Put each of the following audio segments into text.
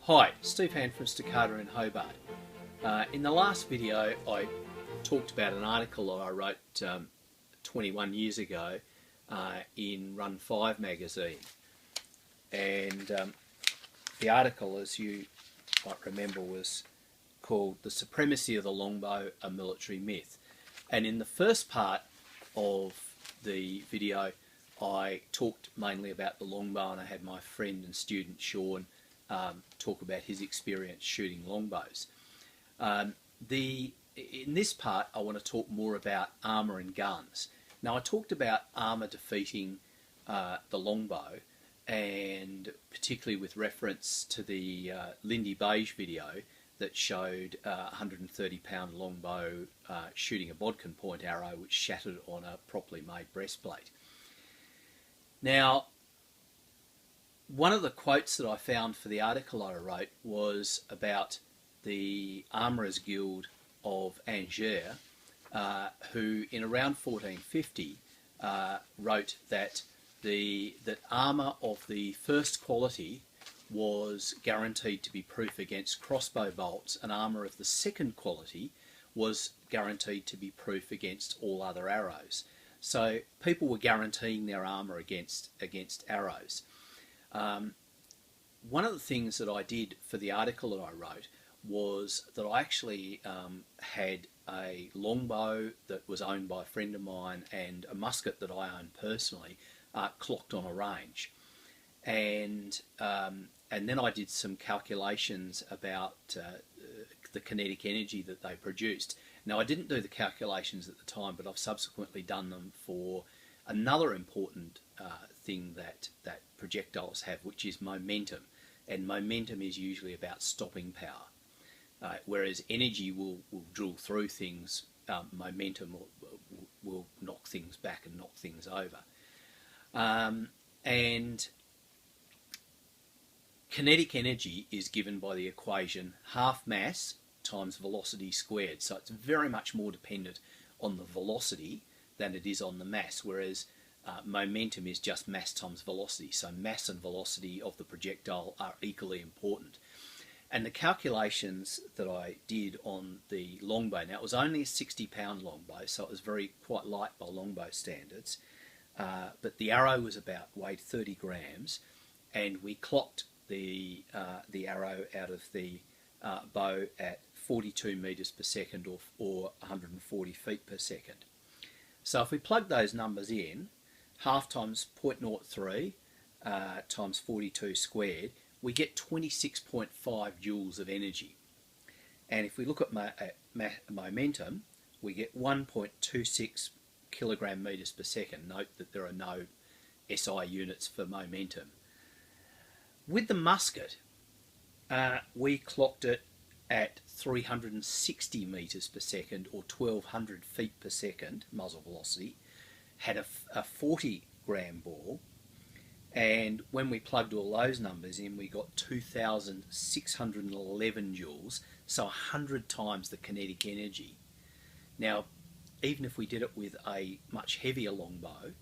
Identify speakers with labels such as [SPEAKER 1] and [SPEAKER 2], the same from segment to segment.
[SPEAKER 1] Hi, Steve Hand from Staccato in Hobart. In the last video I talked about an article that I wrote 21 years ago in Run 5 magazine, and the article, as you might remember, was called "The Supremacy of the Longbow, a Military Myth." And in the first part of the video I talked mainly about the longbow, and I had my friend and student Sean talk about his experience shooting longbows. In this part I want to talk more about armour and guns. Now, I talked about armour defeating the longbow, and particularly with reference to the Lindy Beige video that showed a 130-pound longbow shooting a bodkin point arrow which shattered on a properly made breastplate. Now, one of the quotes that I found for the article I wrote was about the Armourers Guild of Angers, who in around 1450 wrote that that armour of the first quality was guaranteed to be proof against crossbow bolts, and armour of the second quality was guaranteed to be proof against all other arrows. So people were guaranteeing their armour against arrows. One of the things that I did for the article that I wrote was that I actually had a longbow that was owned by a friend of mine and a musket that I owned personally clocked on a range, and then I did some calculations about the kinetic energy that they produced. Now, I didn't do the calculations at the time, but I've subsequently done them for another important thing that projectiles have, which is momentum. And momentum is usually about stopping power, whereas energy will drill through things. Momentum will knock things back and knock things over. And kinetic energy is given by the equation half mass times velocity squared. So it's very much more dependent on the velocity than it is on the mass, whereas momentum is just mass times velocity. So mass and velocity of the projectile are equally important. And the calculations that I did on the longbow, now it was only a 60-pound longbow, so it was quite light by longbow standards, but the arrow was weighed 30 grams, and we clocked the arrow out of the bow at 42 metres per second or 140 feet per second. So if we plug those numbers in, half times 0.03 times 42 squared, we get 26.5 joules of energy. And if we look at momentum, we get 1.26 kilogram metres per second. Note that there are no SI units for momentum. With the musket, we clocked it at 360 metres per second or 1200 feet per second muzzle velocity, had a 40 gram ball, and when we plugged all those numbers in, we got 2,611 joules, so 100 times the kinetic energy. Now, even if we did it with a much heavier longbow,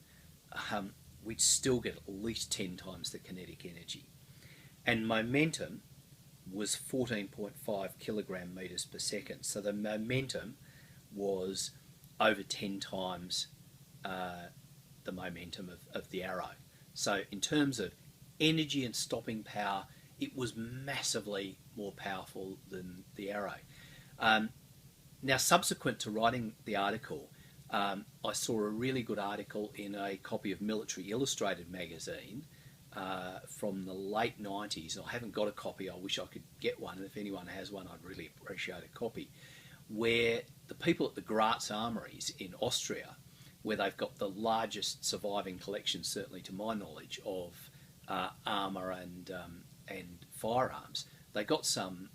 [SPEAKER 1] we'd still get at least 10 times the kinetic energy. And momentum was 14.5 kilogram metres per second, so the momentum was over 10 times the momentum of the arrow. So in terms of energy and stopping power, it was massively more powerful than the arrow. Now, subsequent to writing the article, I saw a really good article in a copy of Military Illustrated magazine from the late 90s. I haven't got a copy. I wish I could get one, and if anyone has one, I'd really appreciate a copy, where the people at the Graz Armories in Austria, where they've got the largest surviving collection, certainly to my knowledge, of armour and firearms, they got some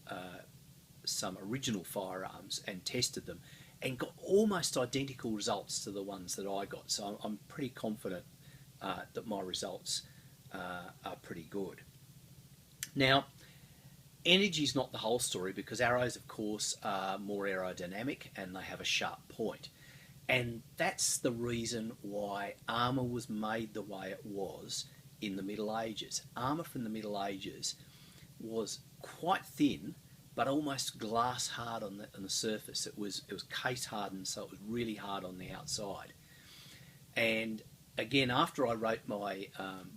[SPEAKER 1] original firearms and tested them and got almost identical results to the ones that I got. So I'm pretty confident that my results are pretty good. Now, energy is not the whole story, because arrows, of course, are more aerodynamic and they have a sharp point. And that's the reason why armour was made the way it was in the Middle Ages. Armour from the Middle Ages was quite thin, but almost glass hard on the surface. It was case hardened, so it was really hard on the outside. And again, after I wrote my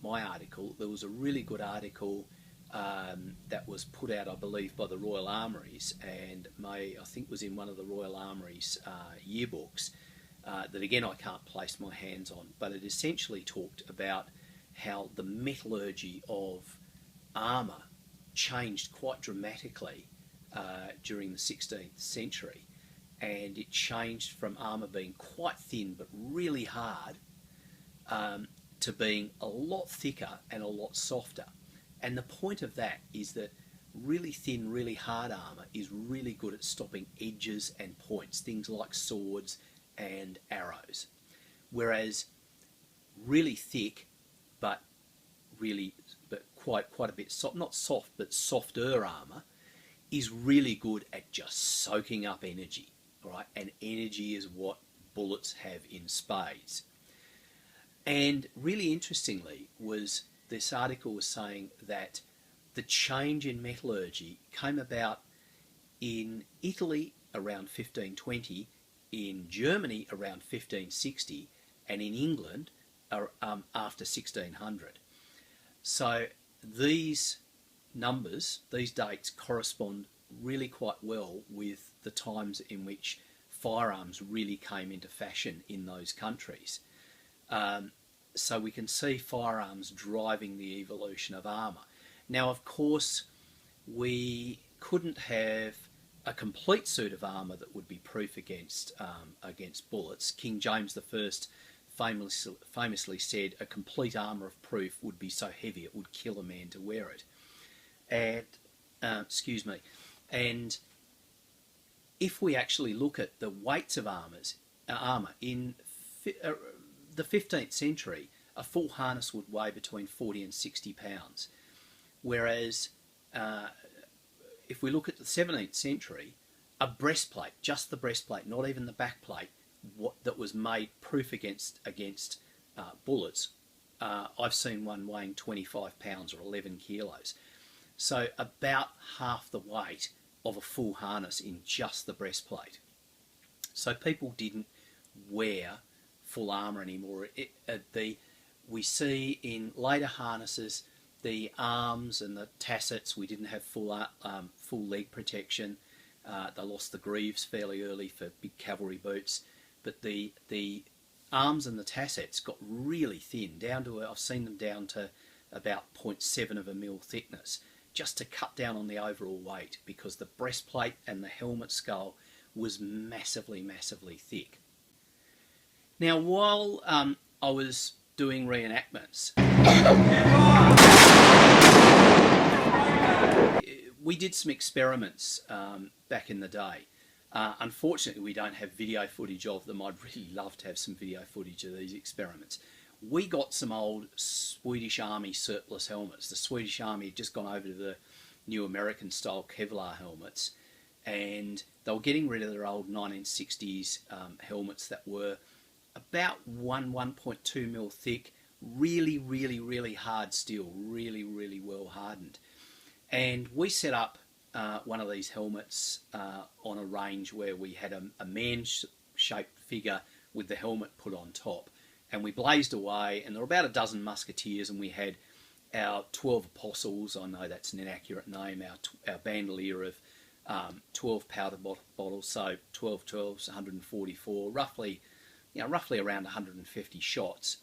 [SPEAKER 1] my article, there was a really good article that was put out, I believe, by the Royal Armouries, and I think was in one of the Royal Armouries yearbooks. That again I can't place my hands on, but it essentially talked about how the metallurgy of armour changed quite dramatically during the 16th century, and it changed from armour being quite thin but really hard to being a lot thicker and a lot softer. And the point of that is that really thin, really hard armour is really good at stopping edges and points, things like swords and arrows, whereas really thick but quite a bit soft, not soft but softer armour is really good at just soaking up energy, right? And energy is what bullets have in spades. And really interestingly was this article was saying that the change in metallurgy came about in Italy around 1520, in Germany around 1560, and in England after 1600. So these numbers, these dates correspond really quite well with the times in which firearms really came into fashion in those countries. So we can see firearms driving the evolution of armour. Now, of course, we couldn't have a complete suit of armour that would be proof against bullets. King James I famously said a complete armour of proof would be so heavy it would kill a man to wear it. And and if we actually look at the weights of armour in the 15th century, a full harness would weigh between 40 and 60 pounds, whereas if we look at the 17th century, a breastplate, just the breastplate, not even the backplate, that was made proof against bullets, I've seen one weighing 25 pounds or 11 kilos. So about half the weight of a full harness in just the breastplate. So people didn't wear full armour anymore. We see in later harnesses the arms and the tassets. We didn't have full leg protection. They lost the greaves fairly early for big cavalry boots, but the arms and the tassets got really thin, down to I've seen them down to about 0.7 of a mil thickness, just to cut down on the overall weight, because the breastplate and the helmet skull was massively thick. Now, while I was doing reenactments, we did some experiments back in the day. Unfortunately, we don't have video footage of them. I'd really love to have some video footage of these experiments. We got some old Swedish Army surplus helmets. The Swedish Army had just gone over to the new American style Kevlar helmets, and they were getting rid of their old 1960s helmets that were about 1.2 mil thick, really hard steel, really well hardened. And we set up one of these helmets on a range where we had a man-shaped figure with the helmet put on top. And we blazed away, and there were about a dozen musketeers, and we had our 12 apostles. I know that's an inaccurate name. Our bandolier of 12 powder bottles, so 12 12s, 144, roughly around 150 shots.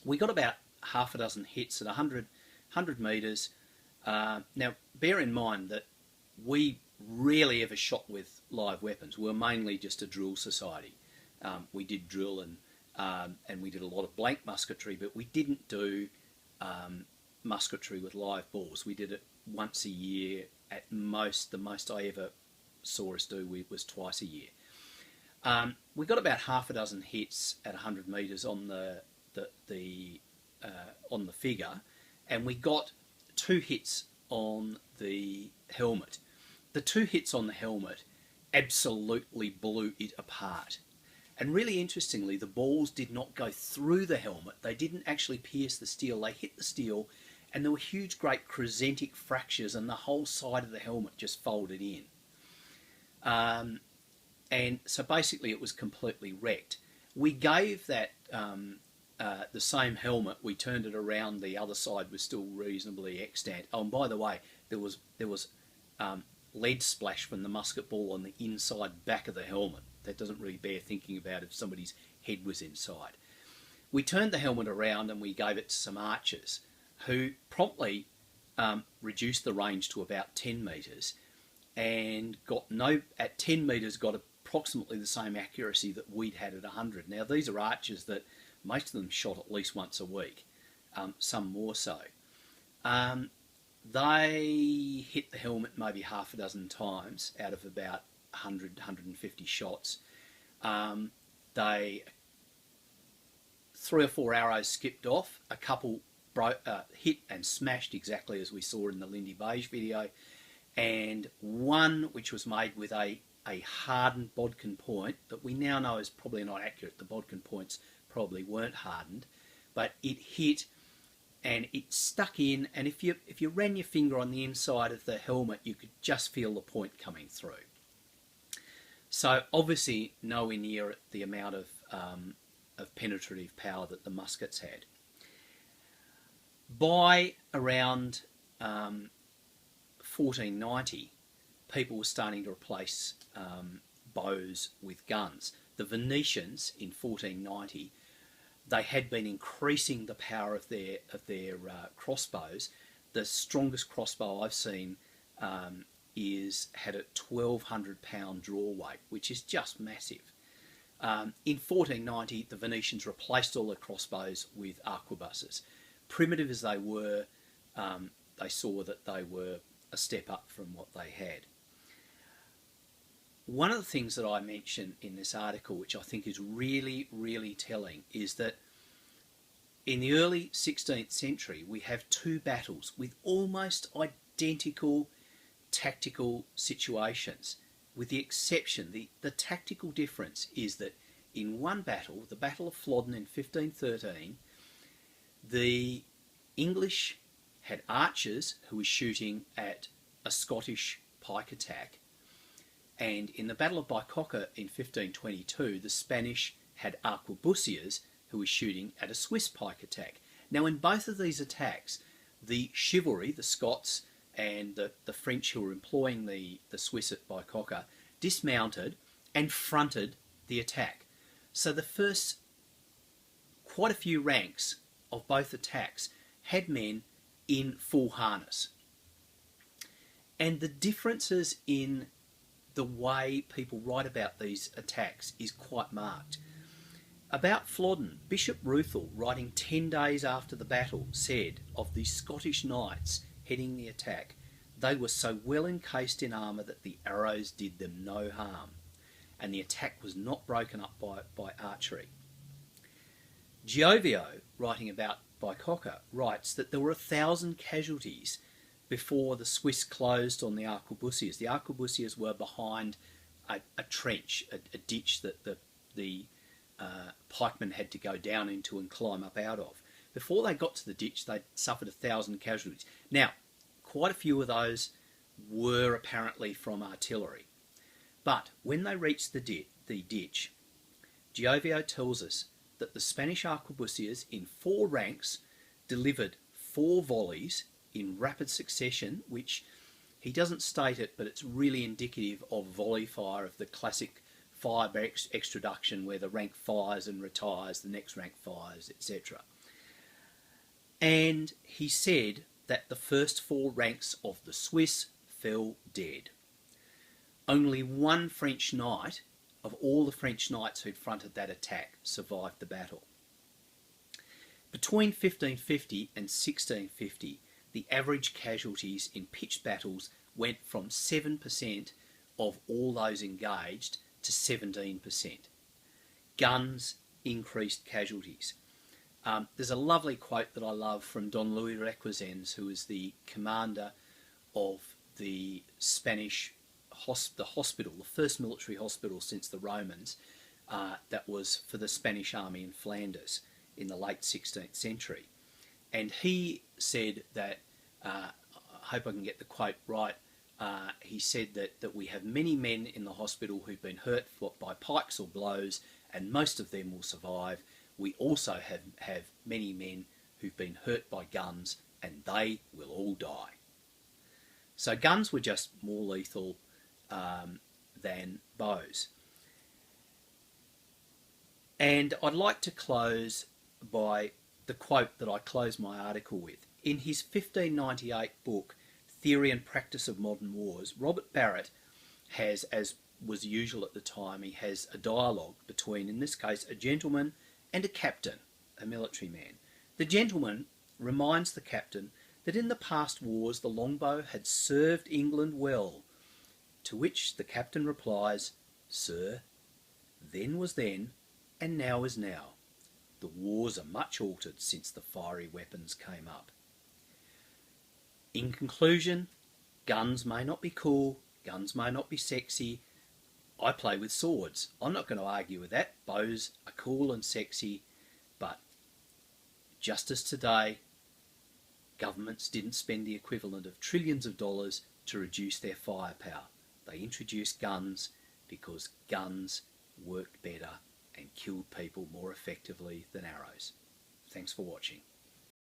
[SPEAKER 1] We got about half a dozen hits at 100 metres. Now, bear in mind that we rarely ever shot with live weapons. We were mainly just a drill society. We did drill and we did a lot of blank musketry, but we didn't do musketry with live balls. We did it once a year at most. The most I ever saw us do was twice a year. We got about half a dozen hits at 100 metres on the figure, and we got 2 hits on the helmet. The 2 hits on the helmet absolutely blew it apart. And really interestingly, the balls did not go through the helmet. They didn't actually pierce the steel. They hit the steel and there were huge, great crescentic fractures, and the whole side of the helmet just folded in. And so basically it was completely wrecked. We gave that the same helmet, we turned it around, the other side was still reasonably extant. Oh, and by the way, there was lead splash from the musket ball on the inside back of the helmet. That doesn't really bear thinking about if somebody's head was inside. We turned the helmet around and we gave it to some archers who promptly reduced the range to about 10 metres and at 10 metres got approximately the same accuracy that we'd had at 100. Now these are archers that most of them shot at least once a week, some more so. They hit the helmet maybe half a dozen times out of about 100, 150 shots. 3 or 4 arrows skipped off, a couple hit and smashed exactly as we saw in the Lindy Beige video, and one which was made with a hardened bodkin point that we now know is probably not accurate. The bodkin points probably weren't hardened, but it hit and it stuck in, and if you ran your finger on the inside of the helmet, you could just feel the point coming through. So obviously nowhere near the amount of penetrative power that the muskets had. By around 1490, people were starting to replace bows with guns. The Venetians in 1490, they had been increasing the power of their crossbows. The strongest crossbow I've seen had a 1,200 pound draw weight, which is just massive. In 1490, the Venetians replaced all their crossbows with arquebuses. Primitive as they were, they saw that they were a step up from what they had. One of the things that I mention in this article, which I think is really, really telling, is that in the early 16th century, we have two battles with almost identical tactical situations, with the exception, the tactical difference is that in one battle, the Battle of Flodden in 1513, the English had archers who were shooting at a Scottish pike attack, and in the Battle of Bicocca in 1522, the Spanish had arquebusiers who were shooting at a Swiss pike attack. Now in both of these attacks, the chivalry, the Scots and the French who were employing the Swiss at Bicocca, dismounted and fronted the attack. So the first quite a few ranks of both attacks had men in full harness. And the differences in the way people write about these attacks is quite marked. About Flodden, Bishop Ruthell, writing 10 days after the battle, said of the Scottish knights heading the attack, they were so well encased in armour that the arrows did them no harm, and the attack was not broken up by archery. Giovio, writing about Bicocca, writes that there were 1,000 casualties before the Swiss closed on the arquebusiers. The arquebusiers were behind a trench, a ditch that the pikemen had to go down into and climb up out of. Before they got to the ditch, they suffered 1,000 casualties. Now, quite a few of those were apparently from artillery. But when they reached the ditch, Giovio tells us that the Spanish arquebusiers in 4 ranks delivered 4 volleys in rapid succession, which he doesn't state it, but it's really indicative of volley fire, of the classic fire by extraduction where the rank fires and retires, the next rank fires, etc. And he said that the first 4 ranks of the Swiss fell dead. Only one French knight, of all the French knights who'd fronted that attack, survived the battle. Between 1550 and 1650, the average casualties in pitched battles went from 7% of all those engaged to 17%. Guns increased casualties. There's a lovely quote that I love from Don Louis Requesens, who is the commander of the Spanish hospital, the first military hospital since the Romans, that was for the Spanish army in Flanders in the late 16th century. And he said that, I hope I can get the quote right, he said that we have many men in the hospital who've been hurt by pikes or blows, and most of them will survive. We also have many men who've been hurt by guns, and they will all die. So guns were just more lethal than bows. And I'd like to close by the quote that I closed my article with. In his 1598 book, Theory and Practice of Modern Wars, Robert Barrett has, as was usual at the time, he has a dialogue between, in this case, a gentleman and a captain, a military man. The gentleman reminds the captain that in the past wars the longbow had served England well, to which the captain replies, "Sir, then was then, and now is now. The wars are much altered since the fiery weapons came up." In conclusion, guns may not be cool, guns may not be sexy. I play with swords. I'm not going to argue with that. Bows are cool and sexy, but just as today, governments didn't spend the equivalent of trillions of dollars to reduce their firepower. They introduced guns because guns worked better and killed people more effectively than arrows. Thanks for watching.